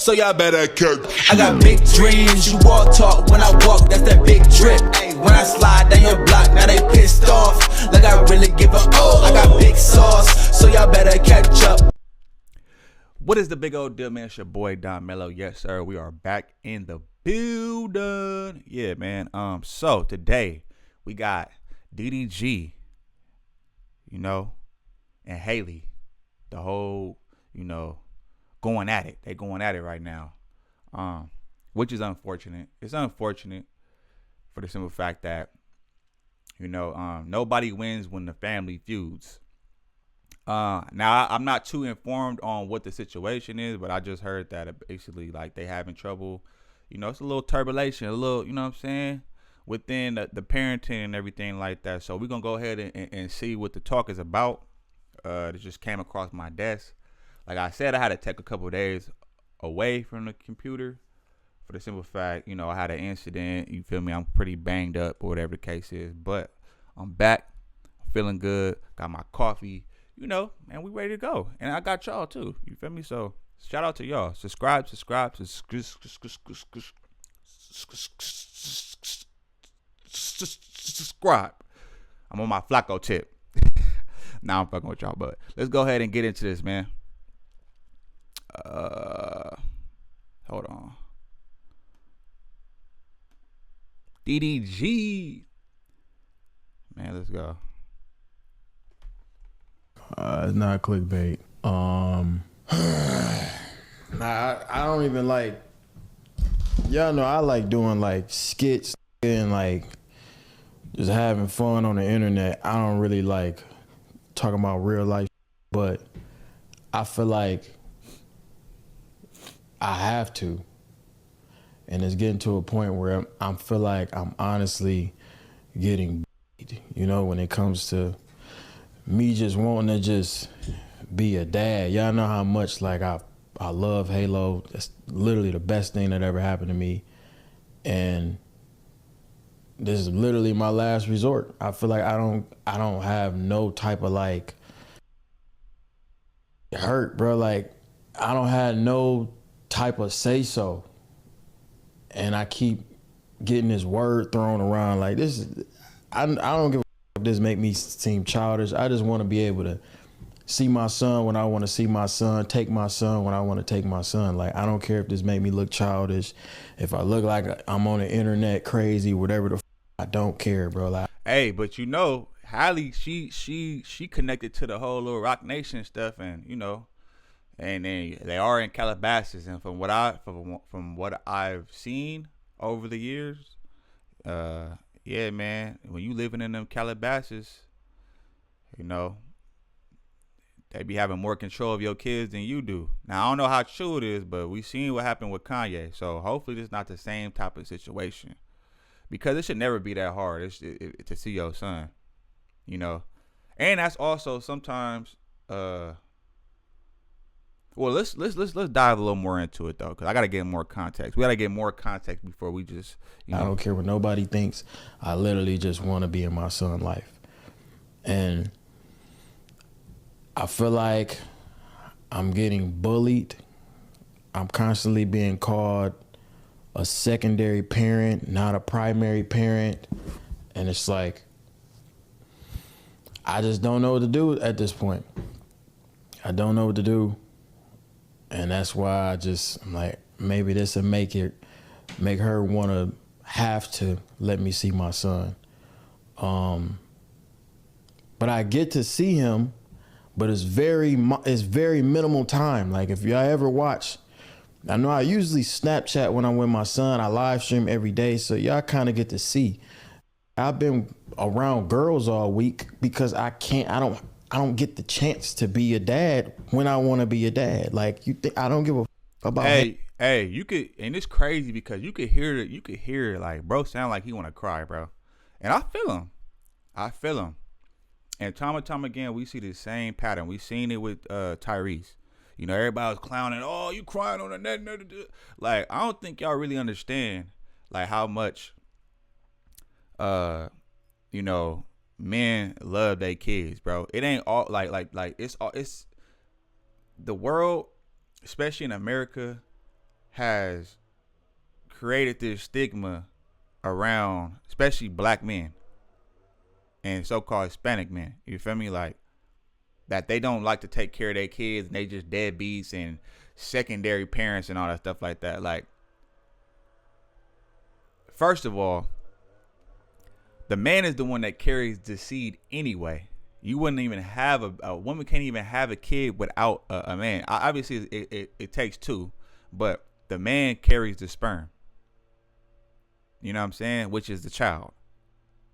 so y'all better catch. I got big dreams, you all talk when I walk, that's that big drip. When I slide down your block, now they pissed off, like I really give a I got big sauce, so y'all better catch up. What is the big old deal, man? It's your boy Don Mello. Yes, sir. We are back in the building. Yeah, man. So today we got DDG, you know, and Haley. The whole, you know, going at it. They going at it right now. Which is unfortunate. It's unfortunate for the simple fact that, you know, nobody wins when the family feuds. Now I'm not too informed on what the situation is, but I just heard that basically like they having trouble, you know, it's a little turbulence, a little, you know what I'm saying, within the parenting and everything like that. So we're gonna go ahead and see what the talk is about. It just came across my desk. Like I said, I had to take a couple of days away from the computer for the simple fact, you know, I had an incident, you feel me, I'm pretty banged up or whatever the case is, but I'm back, feeling good, got my coffee, you know, and we ready to go. And I got y'all too. You feel me? So shout out to y'all. Subscribe. I'm on my Flacco tip. Now I'm fucking with y'all, but let's go ahead and get into this, man. Hold on. DDG. Man, let's go. It's not clickbait. Nah, I don't even like. Y'all know I like doing like skits and like just having fun on the internet. I don't really like talking about real life, but I feel like I have to, and it's getting to a point where I feel like I'm honestly getting, you know, when it comes to me just wanting to just be a dad. Y'all know how much like I love Halo. That's literally the best thing that ever happened to me. And this is literally my last resort. I feel like I don't have no type of like hurt, bro. Like I don't have no type of say so. And I keep getting this word thrown around like this is, I don't give a if this make me seem childish. I just want to be able to see my son when I want to see my son, take my son when I want to take my son. Like, I don't care if this make me look childish, if I look like I'm on the internet crazy, whatever the I don't care, bro. Like, hey, but you know, Halle, she connected to the whole little Rock Nation stuff, and you know, and then they are in Calabasas, and from what I've seen over the years, yeah, man, when you living in them Calabasas, you know, they be having more control of your kids than you do. Now, I don't know how true it is, but we seen what happened with Kanye. So hopefully this not the same type of situation. Because it should never be that hard to see your son, you know. And that's also sometimes, well, let's dive a little more into it, though, because I got to get more context. We got to get more context before we just, you know. I don't care what nobody thinks. I literally just want to be in my son's life. And I feel like I'm getting bullied. I'm constantly being called a secondary parent, not a primary parent. And it's like, I just don't know what to do at this point. I don't know what to do. And that's why I'm like, maybe this will make her want to have to let me see my son. But I get to see him, but it's very minimal time. Like if y'all ever watch, I know I usually Snapchat when I'm with my son. I live stream every day, so y'all kind of get to see. I've been around girls all week because I don't get the chance to be a dad when I want to be a dad. Like you think I don't give a f- about. Hey, you could, and it's crazy because you could hear it like, bro, sound like he want to cry, bro, and I feel him. And time and time again, we see the same pattern. We seen it with Tyrese. You know, everybody was clowning, oh, you crying on the net. Like, I don't think y'all really understand, like, how much, you know, men love their kids, bro. It ain't all, it's the world, especially in America, has created this stigma around, especially black men and so-called Hispanic men. You feel me? Like, that they don't like to take care of their kids and they just deadbeats and secondary parents and all that stuff like that. Like, first of all, the man is the one that carries the seed anyway. You wouldn't even have a woman can't even have a kid without a man. Obviously, it takes two, but the man carries the sperm. You know what I'm saying? Which is the child.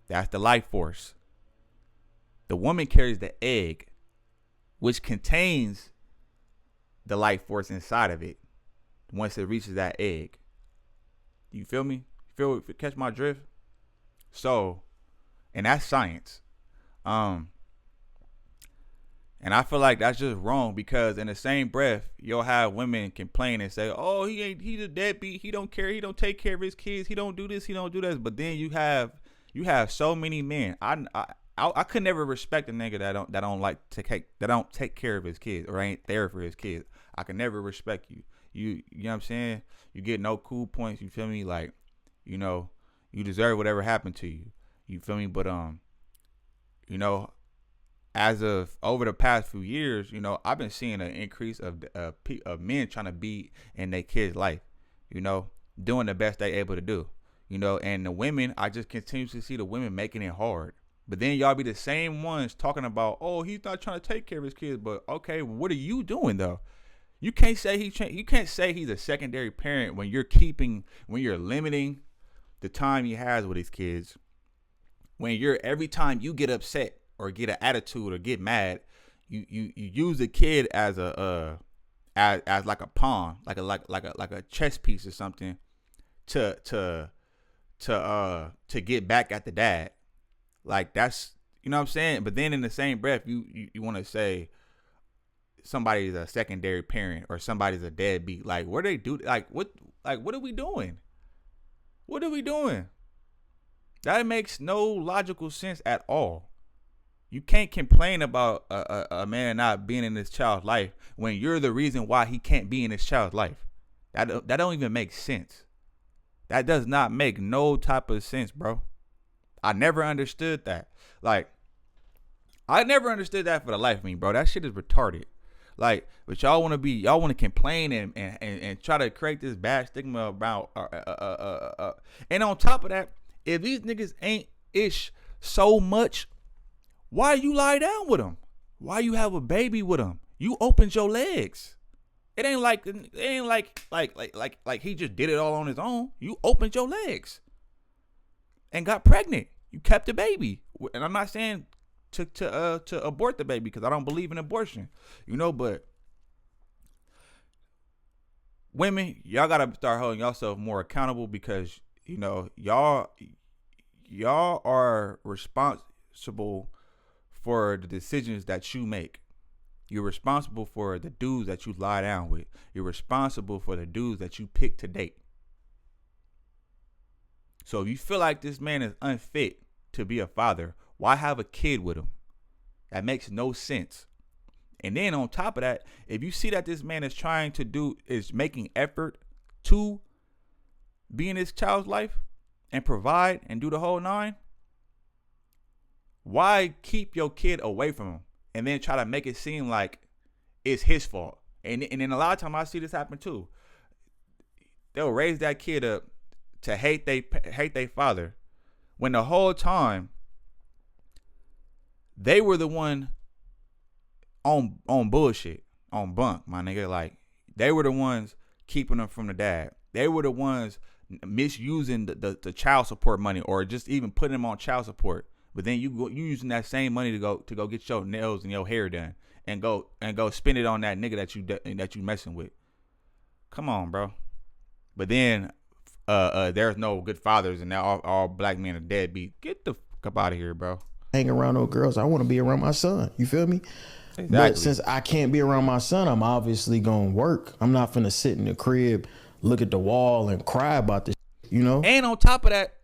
That's the life force. The woman carries the egg, which contains the life force inside of it once it reaches that egg. You feel me? Catch my drift? So, and that's science. And I feel like that's just wrong, because in the same breath, you'll have women complain and say, "Oh, he's a deadbeat. He don't care. He don't take care of his kids. He don't do this. He don't do that." But then you have so many men. I could never respect a nigga that don't take care of his kids or ain't there for his kids. I can never respect you. You know what I'm saying? You get no cool points. You feel me? Like, you know, you deserve whatever happened to you. You feel me? But you know, as of over the past few years, you know, I've been seeing an increase of men trying to be in their kids' life, you know, doing the best they able to do, you know, and the women, I just continue to see the women making it hard. But then y'all be the same ones talking about, "Oh, he's not trying to take care of his kids." But okay, what are you doing though? You can't say he's a secondary parent when you're limiting the time he has with his kids. When every time you get upset or get an attitude or get mad, you use the kid as as like a pawn, like a chess piece or something to get back at the dad. Like, that's, you know what I'm saying? But then in the same breath, you want to say somebody's a secondary parent or somebody's a deadbeat. Like, what do they do? What are we doing? What are we doing? That makes no logical sense at all. You can't complain about a man not being in his child's life when you're the reason why he can't be in his child's life. That don't even make sense. That does not make no type of sense, bro. I never understood that. Like, I never understood that for the life of me, bro. That shit is retarded. Like, but y'all want to complain and try to create this bad stigma about and on top of that, if these niggas ain't ish so much, why you lie down with them? Why you have a baby with him? You opened your legs. It ain't like he just did it all on his own. You opened your legs and got pregnant. You kept the baby. And I'm not saying to abort the baby, because I don't believe in abortion, you know, but women, y'all gotta start holding yourself more accountable, because, you know, y'all are responsible for the decisions that you make. You're responsible for the dudes that you lie down with. You're responsible for the dudes that you pick to date. So if you feel like this man is unfit to be a father, why have a kid with him? That makes no sense. And then on top of that, if you see that this man is making effort to be in his child's life and provide and do the whole nine, why keep your kid away from him and then try to make it seem like it's his fault? And then a lot of times I see this happen too. They'll raise that kid up to hate they father, when the whole time they were the one on bullshit, on bunk, my nigga. Like, they were the ones keeping them from the dad. They were the ones misusing the child support money, or just even putting them on child support. But then you using that same money to go get your nails and your hair done, and go spend it on that nigga that you messing with. Come on, bro. But then there's no good fathers, and now all black men are deadbeat. Get the fuck out of here, bro. Hang around no girls. I want to be around my son. You feel me? Exactly. But since I can't be around my son, I'm obviously gonna work. I'm not finna sit in the crib, look at the wall, and cry about this. You know. And on top of that,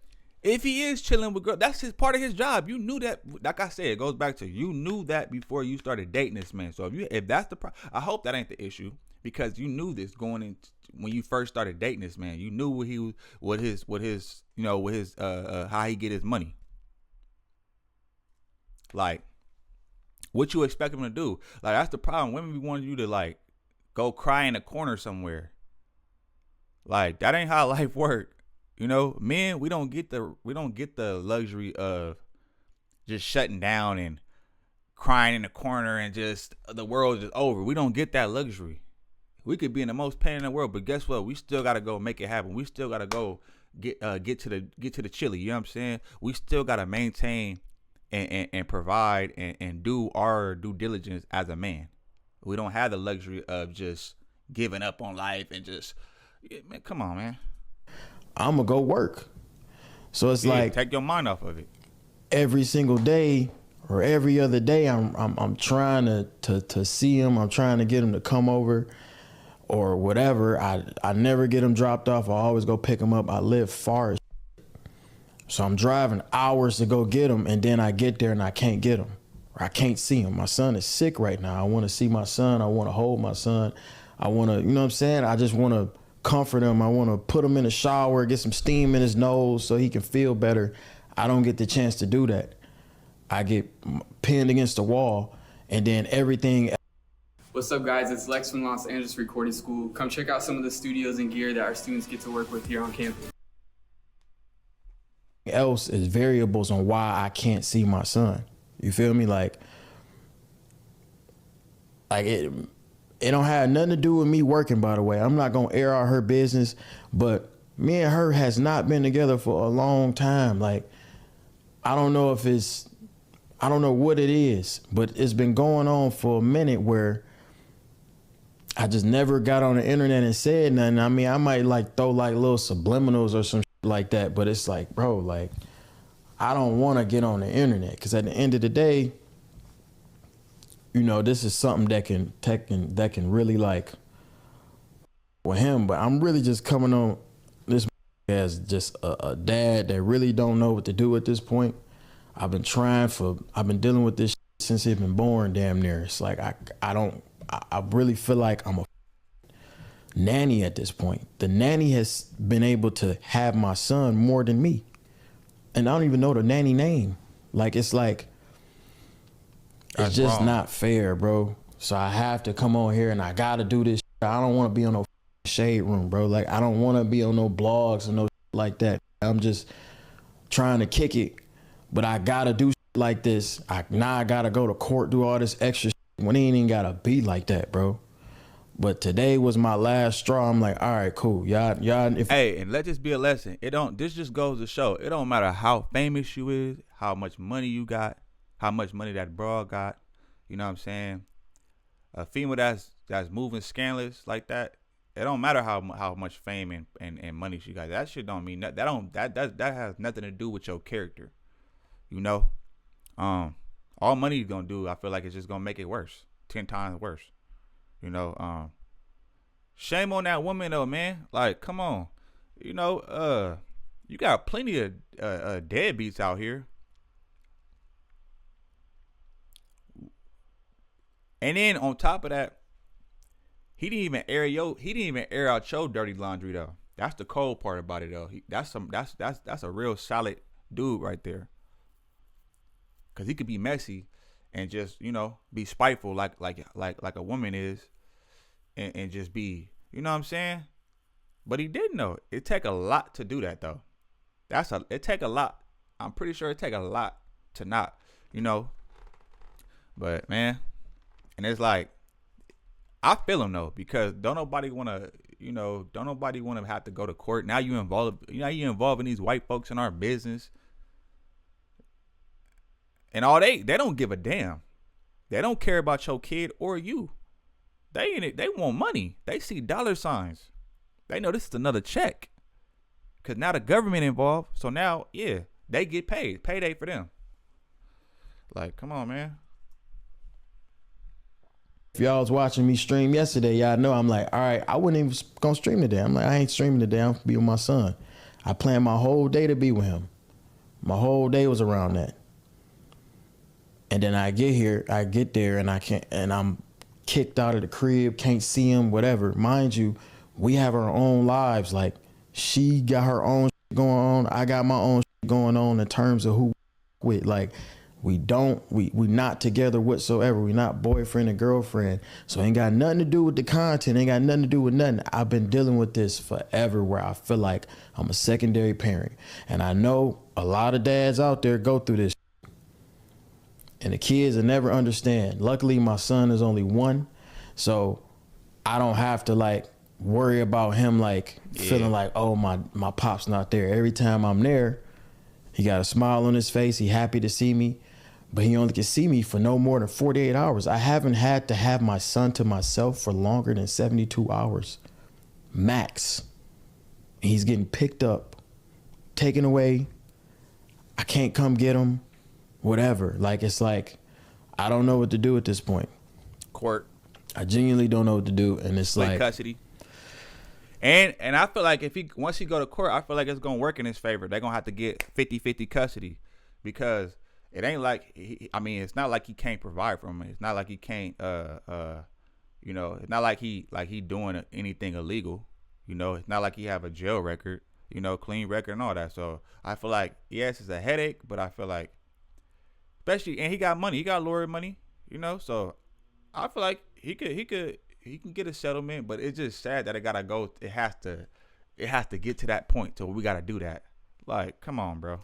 if he is chilling with girls, that's part of his job. You knew that. Like I said, it goes back to, you knew that before you started dating this man. So if that's the I hope that ain't the issue, because you knew this going when you first started dating this man. You knew what his how he get his money. Like, what you expect him to do? Like, that's the problem. Women be wanting you to like go cry in a corner somewhere. Like, that ain't how life work. You know, men, we don't get the luxury of just shutting down and crying in the corner and just the world is over. We don't get that luxury. We could be in the most pain in the world, but guess what? We still gotta go make it happen. We still gotta go get to the chili. You know what I'm saying? We still gotta maintain and provide and do our due diligence as a man. We don't have the luxury of just giving up on life and just, man, come on, man. I'm gonna go work. So it's like, take your mind off of it. Every single day or every other day, I'm trying to see him. I'm trying to get him to come over or whatever. I never get him dropped off. I always go pick him up. I live far as so I'm driving hours to go get him, and then I get there and I can't get him, or I can't see him. My son is sick right now. I want to see my son. I want to hold my son. I want to, you know what I'm saying? I just want to comfort him. I want to put him in the shower, get some steam in his nose so he can feel better. I don't get the chance to do that. I get pinned against the wall, and then everything. What's up, guys? It's Lex from Los Angeles Recording School. Come check out some of the studios and gear that our students get to work with here on campus. Else is variables on why I can't see my son. You feel me? Like it don't have nothing to do with me working, by the way. I'm not gonna air out her business, but me and her has not been together for a long time. Like, I don't know what it is, but it's been going on for a minute where I just never got on the internet and said nothing. I mean, I might like throw like little subliminals or some shit like that, but it's like, bro, like, I don't want to get on the internet, because at the end of the day, you know, this is something that can really like with him. But I'm really just coming on this as just a dad that really don't know what to do at this point. I've been dealing with this since he's been born, damn near. It's like I really feel like I'm a nanny at this point. The nanny has been able to have my son more than me. And I don't even know the nanny name. Like, it's like, it's just not fair, bro. So I have to come on here and I gotta do this. I don't want to be on no shade room, bro. Like, I don't want to be on no blogs or no like that. I'm just trying to kick it, but I gotta do like this. Now I gotta go to court, do all this extra when it ain't even gotta be like that, bro. But today was my last straw. I'm like, all right, cool. Y'all. Hey, and let this be a lesson. This just goes to show, it don't matter how famous you is, how much money you got, how much money that broad got. You know what I'm saying? A female that's moving scandalous like that, it don't matter how much fame and money she got. That shit don't mean that has nothing to do with your character. You know? All money gonna do, I feel like, it's just gonna make it worse. 10 times worse. You know, shame on that woman though, man. Like, come on. You know, you got plenty of deadbeats out here. And then on top of that, he didn't even air out your dirty laundry though. That's the cold part about it though. That's a real solid dude right there. Cause he could be messy and just, you know, be spiteful like a woman is, and just be, you know what I'm saying? But he didn't know. It take a lot to do that though. It take a lot. I'm pretty sure it take a lot to not, you know. But man, and it's like, I feel him though, because don't nobody want to have to go to court. Now you involving these white folks in our business. And all they don't give a damn. They don't care about your kid or you. They want money. They see dollar signs. They know this is another check. Cause now the government involved. So now, yeah, they get paid. Payday for them. Like, come on, man. If y'all was watching me stream yesterday, y'all know I'm like, all right, I wasn't even gonna stream today. I'm like, I ain't streaming today. I'm gonna be with my son. I planned my whole day to be with him. My whole day was around that. And then I get there and I'm kicked out of the crib, can't see him, whatever. Mind you, we have our own lives. Like, she got her own shit going on. I got my own shit going on in terms of who we with. Like, we not together whatsoever. We not boyfriend and girlfriend. So ain't got nothing to do with the content. Ain't got nothing to do with nothing. I've been dealing with this forever, where I feel like I'm a secondary parent. And I know a lot of dads out there go through this. And the kids will never understand. Luckily, my son is only 1. So I don't have to like worry about him like feeling like, oh, my pop's not there. Every time I'm there, he got a smile on his face. He happy to see me, but he only can see me for no more than 48 hours. I haven't had to have my son to myself for longer than 72 hours, max. He's getting picked up, taken away. I can't come get him, whatever. Like, it's like, I don't know what to do at this point. Court. I genuinely don't know what to do, and it's like custody. And I feel like once he go to court, I feel like it's gonna work in his favor. They're gonna have to get 50-50 custody, because it ain't like it's not like he can't provide for him. It's not like he can't it's not like he doing anything illegal. It's not like he have a jail record, clean record and all that. So I feel like, yes, it's a headache, but I feel like, especially, and he got money, he got lawyer money, so I feel like he can get a settlement, but it's just sad that it has to get to that point till we gotta do that. Like, come on, bro.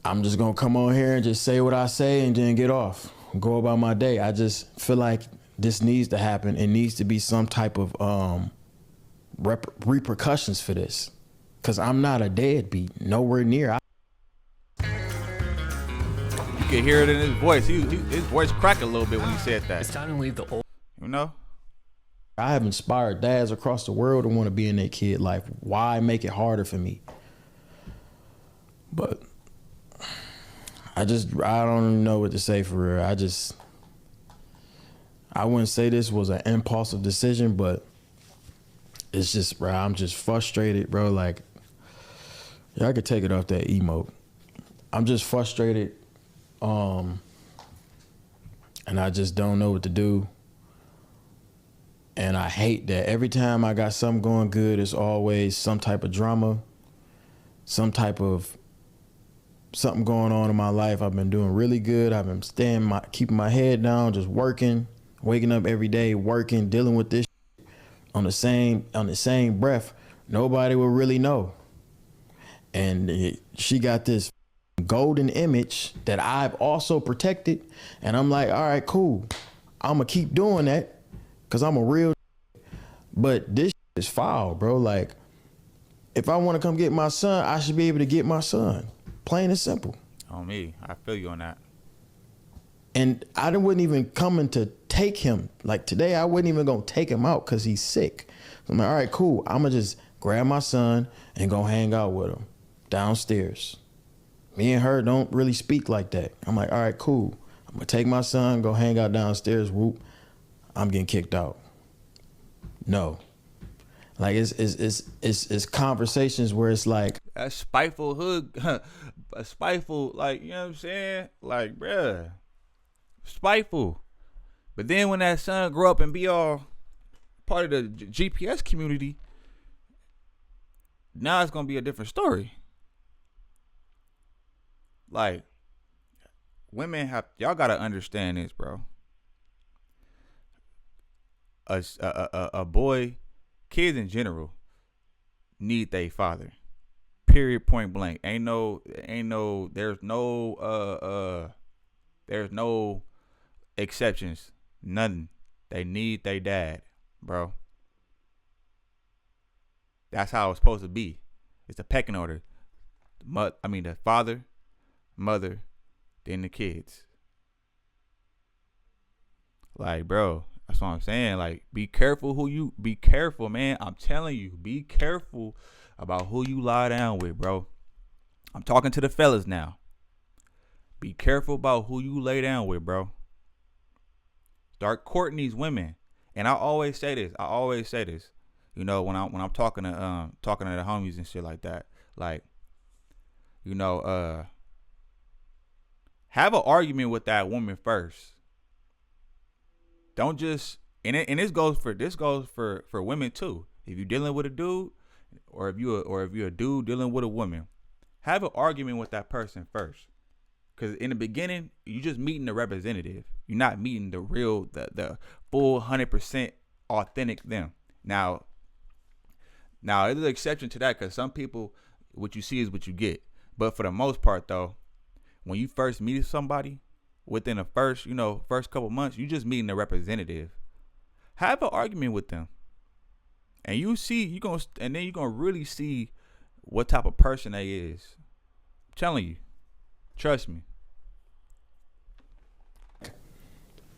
I'm just gonna come on here and just say what I say and then get off, go about my day. I just feel like this needs to happen. It needs to be some type of repercussions for this, because I'm not a deadbeat, nowhere near. You could hear it in his voice. His voice cracked a little bit when he said that. It's time to leave the old. I have inspired dads across the world to want to be in their kid life. Why make it harder for me? But I don't know what to say for real. I wouldn't say this was an impulsive decision, but it's just, bro, I'm just frustrated, bro. Like, I could take it off that emote. I'm just frustrated. And I just don't know what to do. And I hate that every time I got something going good, it's always some type of drama, some type of something going on in my life. I've been doing really good. I've been keeping my head down, just working, waking up every day, working, dealing with this on the same breath. Nobody will really know. And she got this golden image that I've also protected, and I'm like, all right, cool, I'm gonna keep doing that because I'm a real. But this is foul, bro. Like, if I want to come get my son, I should be able to get my son, plain and simple. On me, I feel you on that. And I wasn't even coming to take him. Like, today, I wasn't even gonna take him out because he's sick. So I'm like, all right, cool, I'm gonna just grab my son and go hang out with him downstairs. Me and her don't really speak like that. I'm like, all right, cool. I'm gonna take my son, go hang out downstairs. Whoop, I'm getting kicked out. No, like it's conversations where it's like a spiteful hood, a spiteful, like, you know what I'm saying? Like, bruh, spiteful. But then when that son grow up and be all part of the GPS community, now it's gonna be a different story. Like, y'all gotta understand this, bro. A boy, kids in general, need their father. Period, point blank. There's no exceptions. Nothing. They need their dad, bro. That's how it's supposed to be. It's a pecking order. The father, mother, then the kids. Like, bro, that's what I'm saying. Like, be careful, man. I'm telling you, be careful about who you lie down with, bro. I'm talking to the fellas now. Be careful about who you lay down with, bro. Start courting these women. And I always say this. When I'm talking to the homies and shit like that. Like, have an argument with that woman first. Don't just and this goes for women too. If you're dealing with a dude, or if you're a dude dealing with a woman, have an argument with that person first. Because in the beginning, you just meeting the representative. You're not meeting the real, the full 100% authentic them. Now there's an exception to that, because some people, what you see is what you get. But for the most part, though, when you first meet somebody, within the first couple months, you just meeting the representative. Have an argument with them, and then you're gonna really see what type of person they is. I'm telling you, trust me.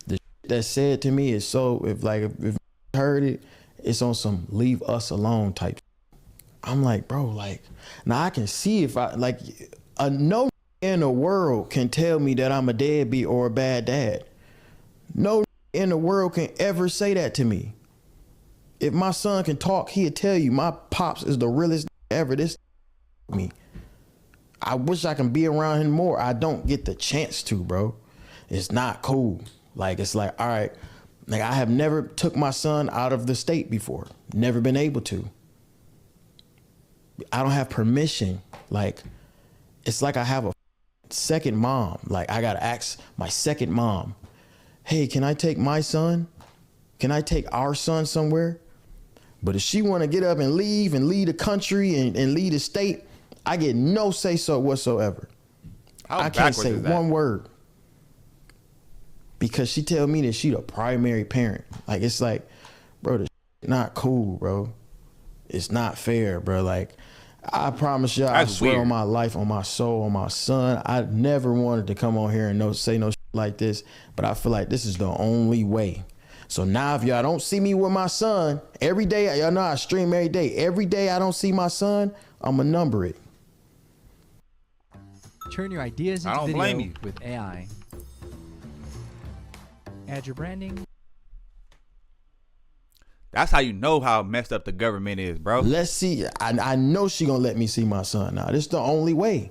The that said to me is so, if you heard it, it's on some leave us alone type. I'm like, bro, like, now I can see if I, like, no in the world can tell me that I'm a deadbeat or a bad dad. No in the world can ever say that to me. If my son can talk, he'll tell you my pops is the realest ever. This me. I wish I can be around him more. I don't get the chance to, bro. It's not cool. Like, it's like, all right, like, I have never took my son out of the state before. Never been able to. I don't have permission. Like, it's like I have a second mom. Like, I gotta ask my second mom, hey, can I take my son? Can I take our son somewhere? But if she want to get up and leave the country and leave the state, I get no say so whatsoever. I can't say one word, because she tell me that she the primary parent. Like, it's like, bro, this not cool, bro. It's not fair, bro. Like, I promise you, I swear weird. On my life, on my soul, on my son, I never wanted to come on here and say no shit like this, but I feel like this is the only way. So now if y'all don't see me with my son every day, y'all know I stream every day. Every day I don't see my son, I'ma number it. Turn your ideas into video with AI. Add your branding. That's how you know how messed up the government is, bro. Let's see. I know she gonna let me see my son now. This is the only way.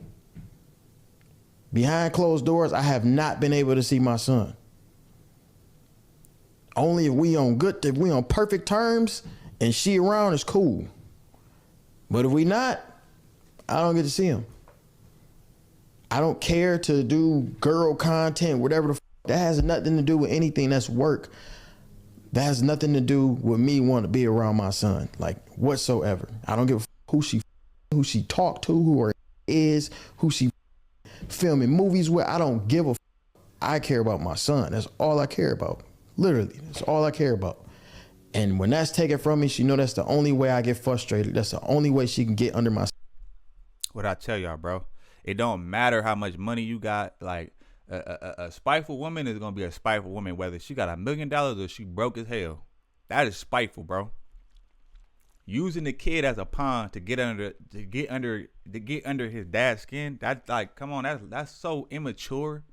Behind closed doors, I have not been able to see my son. Only if we on perfect terms and she around is cool. But if we not, I don't get to see him. I don't care to do girl content, whatever the f. That has nothing to do with anything that's work. That has nothing to do with me wanting to be around my son, like, whatsoever. I don't give a f who she talked to, who her is, who she filming movies with. I don't give a f. I care about my son. That's all I care about. Literally, that's all I care about. And when that's taken from me, she know that's the only way I get frustrated. That's the only way she can get under my. What I tell y'all, bro, it don't matter how much money you got. Like, a spiteful woman is gonna be a spiteful woman, whether she got $1 million or she broke as hell. That is spiteful, bro. Using the kid as a pawn to get under his dad's skin. That's like, come on, that's so immature.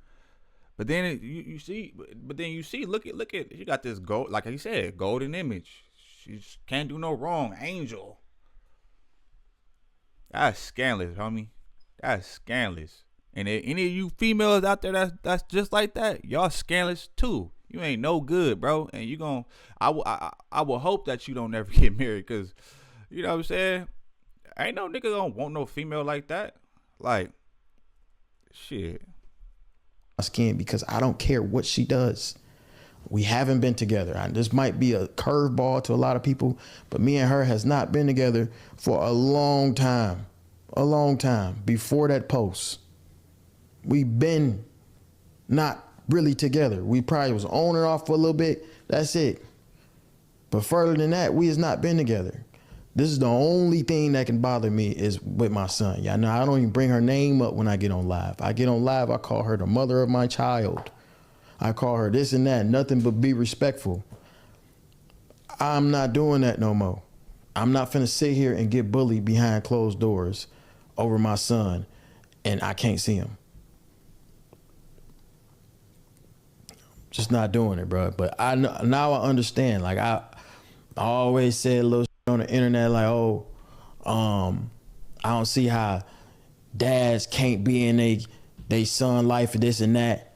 But then you see, look at, she got this gold, like he said, golden image. She can't do no wrong, angel. That's scandalous, homie. That's scandalous. And if any of you females out there that's just like that, y'all scandalous too. You ain't no good, bro. And you gon' I will hope that you don't ever get married, cause you know what I'm saying. Ain't no nigga gonna want no female like that. Like, shit. Skin, because I don't care what she does. We haven't been together. This might be a curveball to a lot of people, but me and her has not been together for a long time. A long time before that post. We've been not really together. We probably was on and off for a little bit. That's it. But further than that, we has not been together. This is the only thing that can bother me is with my son. Yeah, know I don't even bring her name up when I get on live. I get on live, I call her the mother of my child. I call her this and that, nothing but be respectful. I'm not doing that no more. I'm not finna sit here and get bullied behind closed doors over my son and I can't see him. Just not doing it, bro. But now I understand. Like, I always said a little on the internet, like, oh, I don't see how dads can't be in they son life and this and that.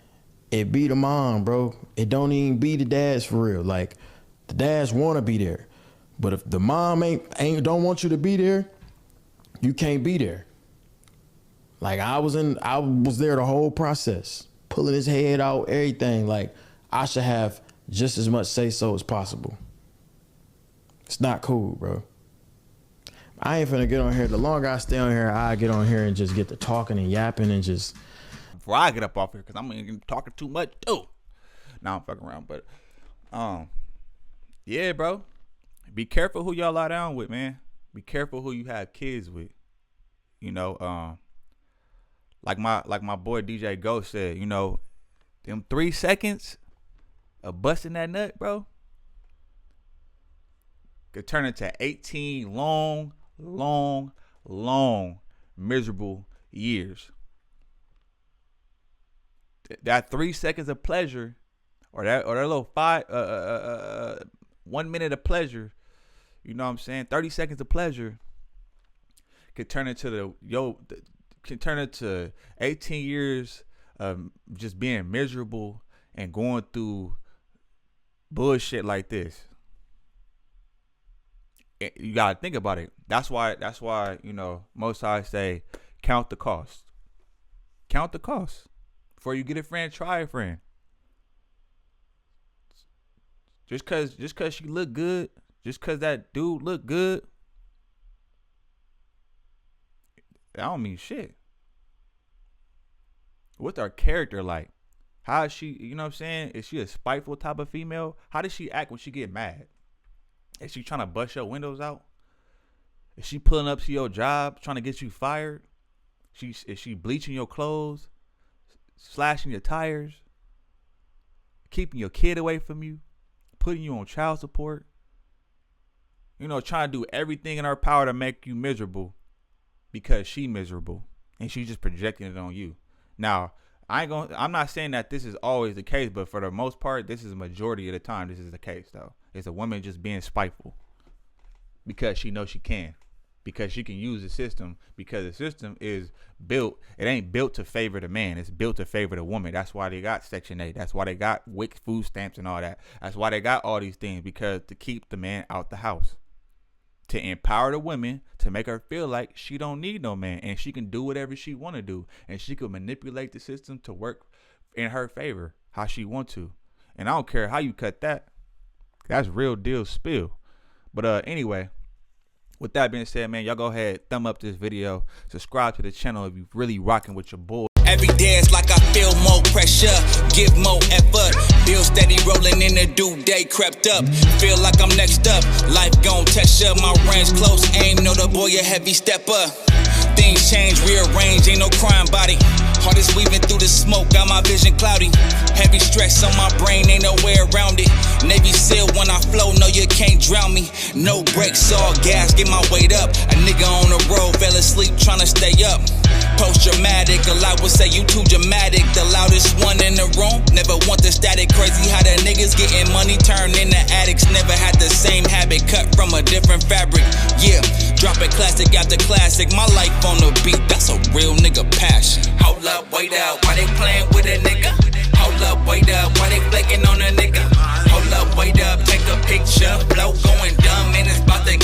It be the mom, bro. It don't even be the dads for real. Like, The dads want to be there. But if the mom don't want you to be there, you can't be there. Like I was there the whole process, pulling his head out, everything. Like I should have just as much say so as possible. It's not cool, bro. I ain't finna get on here. The longer I stay on here, I get on here and just get to talking and yapping and just. Before I get up off here, because I'm talking too much too. Now I'm fucking around, but yeah, bro. Be careful who y'all lie down with, man. Be careful who you have kids with. You know, like my boy DJ Ghost said, you know, them 3 seconds of busting that nut, bro, could turn into 18 long, miserable years. That 3 seconds of pleasure, or that little 1 minute of pleasure, you know what I'm saying? 30 seconds of pleasure could turn into can turn into 18 years of just being miserable and going through bullshit like this. You gotta think about it. That's why you know, most I say count the cost. Count the cost. Before you get a friend, try a friend. Just cause she look good, just cause that dude look good, that don't mean shit. What's her character like? How is she, you know what I'm saying? Is she a spiteful type of female? How does she act when she get mad? Is she trying to bust your windows out? Is she pulling up to your job, trying to get you fired? Is she bleaching your clothes, slashing your tires, keeping your kid away from you, putting you on child support? You know, trying to do everything in her power to make you miserable because she miserable and she's just projecting it on you. Now, I'm not saying that this is always the case, but for the most part, this is a majority of the time this is the case though. It's a woman just being spiteful because she knows she can. Because she can use the system, because the system is built. It ain't built to favor the man. It's built to favor the woman. That's why they got Section 8. That's why they got WIC food stamps and all that. That's why they got all these things, because to keep the man out the house. To empower the women, to make her feel like she don't need no man and she can do whatever she want to do. And she can manipulate the system to work in her favor how she want to. And I don't care how you cut that. That's real deal spill. But anyway. With that being said, man, y'all go ahead, thumb up this video, subscribe to the channel if you really rocking with your boy. Every day it's like I feel more pressure, give more effort. Bill steady rolling in the due day crept up. Feel like I'm next up, life gon' test ya. My range close, aim, know the boy a heavy stepper. Things change, rearrange, ain't no crime body. Heart is weaving through the smoke, got my vision cloudy. Heavy stress on my brain, ain't no way around it. Navy SEAL when I flow, no you can't drown me. No brakes, all gas, get my weight up. A nigga on the road, fell asleep tryna stay up. Post dramatic, a lot would say you too dramatic. The loudest one in the room, never want the static. Crazy how the niggas getting money turned into addicts. Never had the same habit, cut from a different fabric. Yeah, dropping classic after classic. My life on the beat, that's a real nigga passion. Hold up, wait up, why they playing with a nigga? Hold up, wait up, why they flaking on a nigga? Hold up, wait up, take a picture, flow going dumb and it's about to